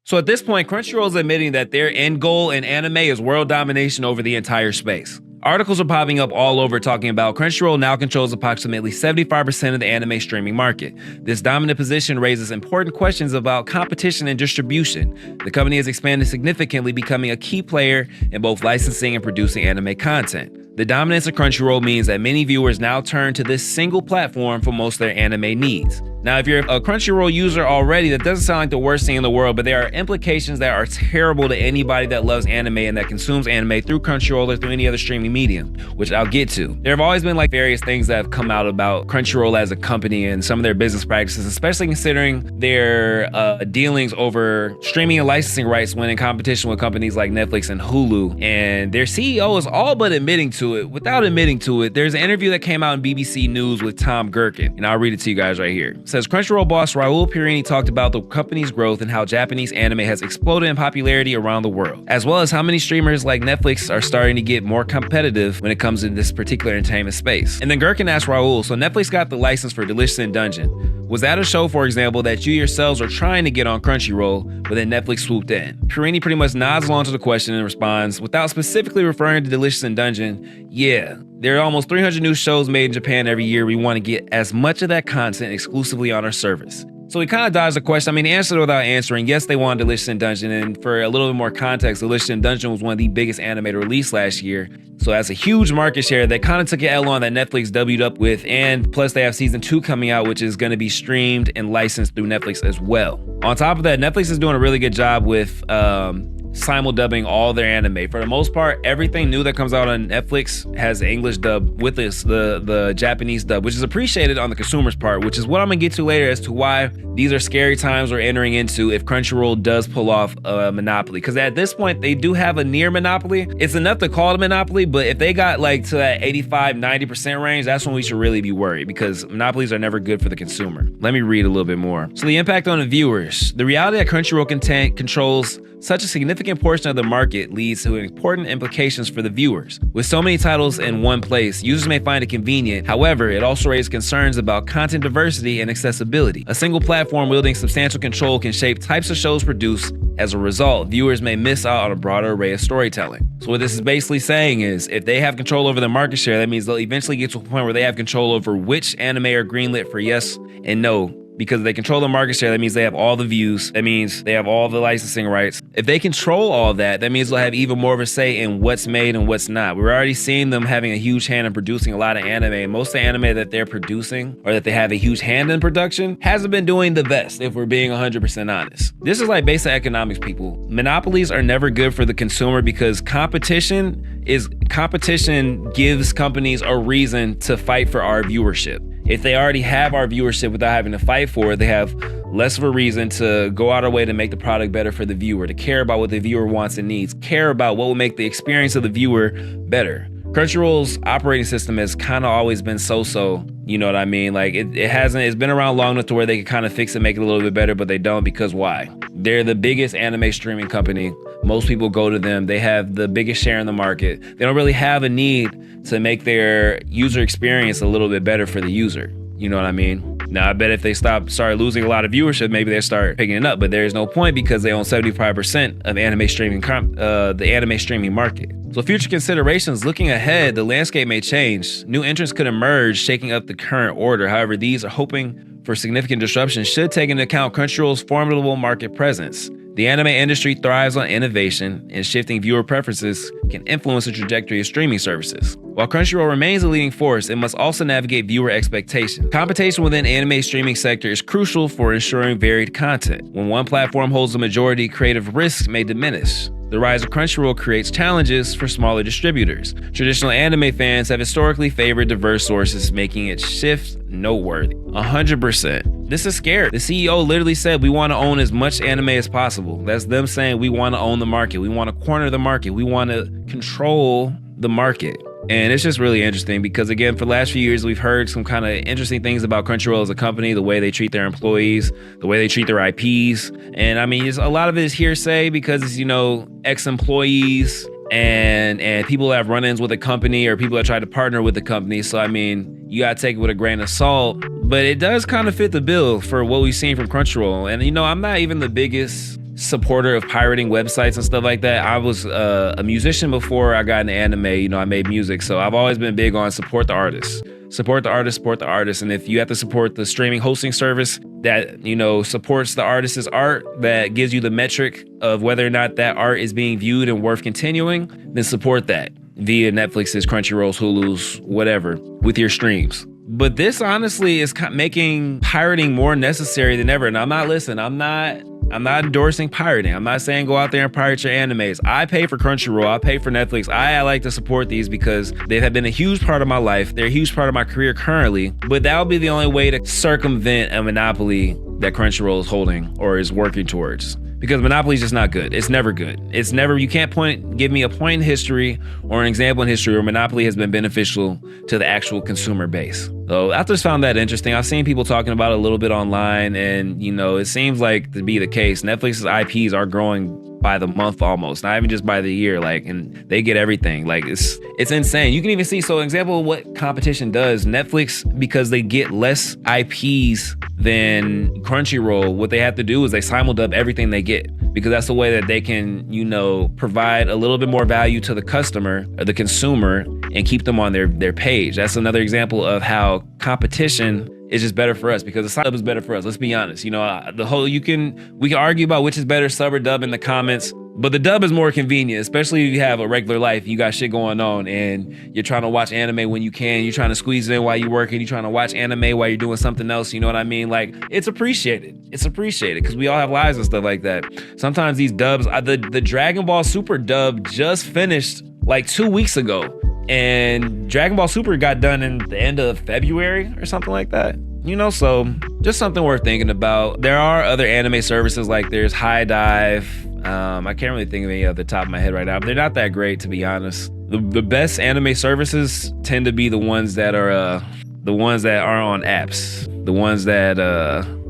So at this point, Crunchyroll is admitting that their end goal in anime is world domination over the entire space. Articles are popping up all over talking about Crunchyroll now controls approximately 75% of the anime streaming market. This dominant position raises important questions about competition and distribution. The company has expanded significantly, becoming a key player in both licensing and producing anime content. The dominance of Crunchyroll means that many viewers now turn to this single platform for most of their anime needs. Now, if you're a Crunchyroll user already, that doesn't sound like the worst thing in the world, but there are implications that are terrible to anybody that loves anime and that consumes anime through Crunchyroll or through any other streaming medium, which I'll get to. There have always been like various things that have come out about Crunchyroll as a company and some of their business practices, especially considering their dealings over streaming and licensing rights when in competition with companies like Netflix and Hulu. And their CEO is all but admitting to it. Without admitting to it, there's an interview that came out in BBC News with Tom Gherkin, and I'll read it to you guys right here. It says, Crunchyroll boss Raul Perini talked about the company's growth and how Japanese anime has exploded in popularity around the world, as well as how many streamers like Netflix are starting to get more competitive when it comes to this particular entertainment space. And then Gherkin asked Raul, so Netflix got the license for Delicious in Dungeon. Was that a show, for example, that you yourselves are trying to get on Crunchyroll, but then Netflix swooped in? Perini pretty much nods along to the question and responds, without specifically referring to Delicious in Dungeon, yeah, there are almost 300 new shows made in Japan every year. We want to get as much of that content exclusively on our service. So he kind of dodged the question. I mean, he answered without answering. Yes, they wanted Delicious in Dungeon, and for a little bit more context, Delicious in Dungeon was one of the biggest anime to release last year. So that's a huge market share that kind of took an L on that Netflix W'd up with, and plus they have season 2 coming out, which is going to be streamed and licensed through Netflix as well. On top of that, Netflix is doing a really good job with simul-dubbing all their anime. For the most part, everything new that comes out on Netflix has English dub with this, the Japanese dub, which is appreciated on the consumer's part, which is what I'm gonna get to later as to why these are scary times we're entering into if Crunchyroll does pull off a monopoly. Because at this point, they do have a near monopoly. It's enough to call it a monopoly, but if they got like to that 85-90% range, that's when we should really be worried, because monopolies are never good for the consumer. Let me read a little bit more. So the impact on the viewers. The reality that Crunchyroll content controls such a significant portion of the market leads to important implications for the viewers. With so many titles in one place, users may find it convenient. However, it also raises concerns about content diversity and accessibility. A single platform wielding substantial control can shape types of shows produced. As a result, viewers may miss out on a broader array of storytelling. So what this is basically saying is, if they have control over the market share, that means they'll eventually get to a point where they have control over which anime are greenlit for yes and no. Because they control the market share, that means they have all the views. That means they have all the licensing rights. If they control all that, that means they'll have even more of a say in what's made and what's not. We're already seeing them having a huge hand in producing a lot of anime. And most of the anime that they're producing, or that they have a huge hand in production, hasn't been doing the best, if we're being 100% honest. This is like basic economics, people. Monopolies are never good for the consumer, because competition gives companies a reason to fight for our viewership. If they already have our viewership without having to fight for it, they have less of a reason to go out of their way to make the product better for the viewer, to care about what the viewer wants and needs, care about what will make the experience of the viewer better. Crunchyroll's operating system has kind of always been so-so, you know what I mean? Like it's been around long enough to where they can kind of fix it, make it a little bit better, but they don't, because why? They're the biggest anime streaming company. Most people go to them. They have the biggest share in the market. They don't really have a need to make their user experience a little bit better for the user. You know what I mean? Now, I bet if they start losing a lot of viewership, maybe they start picking it up, but there's no point, because they own 75% of anime streaming, the anime streaming market. So future considerations, looking ahead, the landscape may change. New entrants could emerge, shaking up the current order. However, these are hoping for significant disruption should take into account Crunchyroll's formidable market presence. The anime industry thrives on innovation, and shifting viewer preferences can influence the trajectory of streaming services. While Crunchyroll remains a leading force, it must also navigate viewer expectations. Competition within the anime streaming sector is crucial for ensuring varied content. When one platform holds the majority, creative risks may diminish. The rise of Crunchyroll creates challenges for smaller distributors. Traditional anime fans have historically favored diverse sources, making its shift noteworthy. 100%. This is scary. The CEO literally said, we want to own as much anime as possible. That's them saying we want to own the market. We want to corner the market. We want to control the market. And it's just really interesting because, again, for the last few years, we've heard some kind of interesting things about Crunchyroll as a company, the way they treat their employees, the way they treat their IPs. And I mean, a lot of it is hearsay because it's, you know, ex-employees and people that have run-ins with the company or people that try to partner with the company. So, I mean, you got to take it with a grain of salt. But it does kind of fit the bill for what we've seen from Crunchyroll. And, you know, I'm not even the biggest supporter of pirating websites and stuff like that. I was a musician before I got into anime. You know, I made music, so I've always been big on support the artists. Support the artist, support the artist. And if you have to support the streaming hosting service that, you know, supports the artist's art, that gives you the metric of whether or not that art is being viewed and worth continuing, then support that via Netflix's, Crunchyroll's, Hulu's, whatever, with your streams. But this honestly is making pirating more necessary than ever. And I'm not endorsing pirating. I'm not saying go out there and pirate your animes. I pay for Crunchyroll. I pay for Netflix. I like to support these because they have been a huge part of my life. They're a huge part of my career currently. But that would be the only way to circumvent a monopoly that Crunchyroll is holding or is working towards. Because Monopoly is just not good. It's never good. It's never, you can't give me a point in history or an example in history where Monopoly has been beneficial to the actual consumer base. So I just found that interesting. I've seen people talking about it a little bit online, and you know, it seems like to be the case. Netflix's IPs are growing by the month almost, not even just by the year, like, and they get everything. Like it's insane. You can even see, so an example of what competition does, Netflix, because they get less IPs than Crunchyroll, what they have to do is they simuldub everything they get, because that's the way that they can, you know, provide a little bit more value to the customer or the consumer and keep them on their page. That's another example of how competition is just better for us, because the sub is better for us. Let's be honest. You know, we can argue about which is better, sub or dub, in the comments, but the dub is more convenient, especially if you have a regular life, you got shit going on and you're trying to watch anime when you can, you're trying to squeeze it in while you're working, you're trying to watch anime while you're doing something else, you know what I mean? Like, it's appreciated. It's appreciated because we all have lives and stuff like that. Sometimes these dubs, the Dragon Ball Super dub just finished like 2 weeks ago. And Dragon Ball Super got done in the end of February or something like that. You know, so just something worth thinking about. There are other anime services, like there's High Dive. I can't really think of any off the top of my head right now, but they're not that great, to be honest. The best anime services tend to be the ones that are on apps. The ones that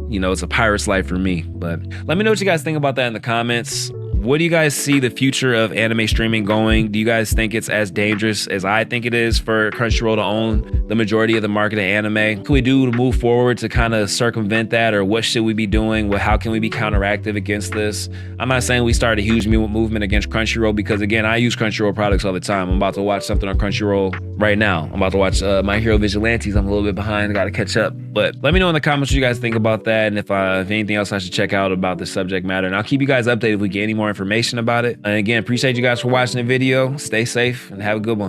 you know, it's a pirate's life for me. But let me know what you guys think about that in the comments. What do you guys see the future of anime streaming going? Do you guys think it's as dangerous as I think it is for Crunchyroll to own the majority of the market of anime? What can we do to move forward to kind of circumvent that, or what should we be doing? How can we be counteractive against this? I'm not saying we start a huge movement against Crunchyroll, because again, I use Crunchyroll products all the time. I'm about to watch something on Crunchyroll right now. I'm about to watch My Hero Vigilantes. I'm a little bit behind, I gotta catch up. But let me know in the comments what you guys think about that, and if anything else I should check out about the subject matter. And I'll keep you guys updated if we get any more information about it. And again, appreciate you guys for watching the video. Stay safe and have a good one.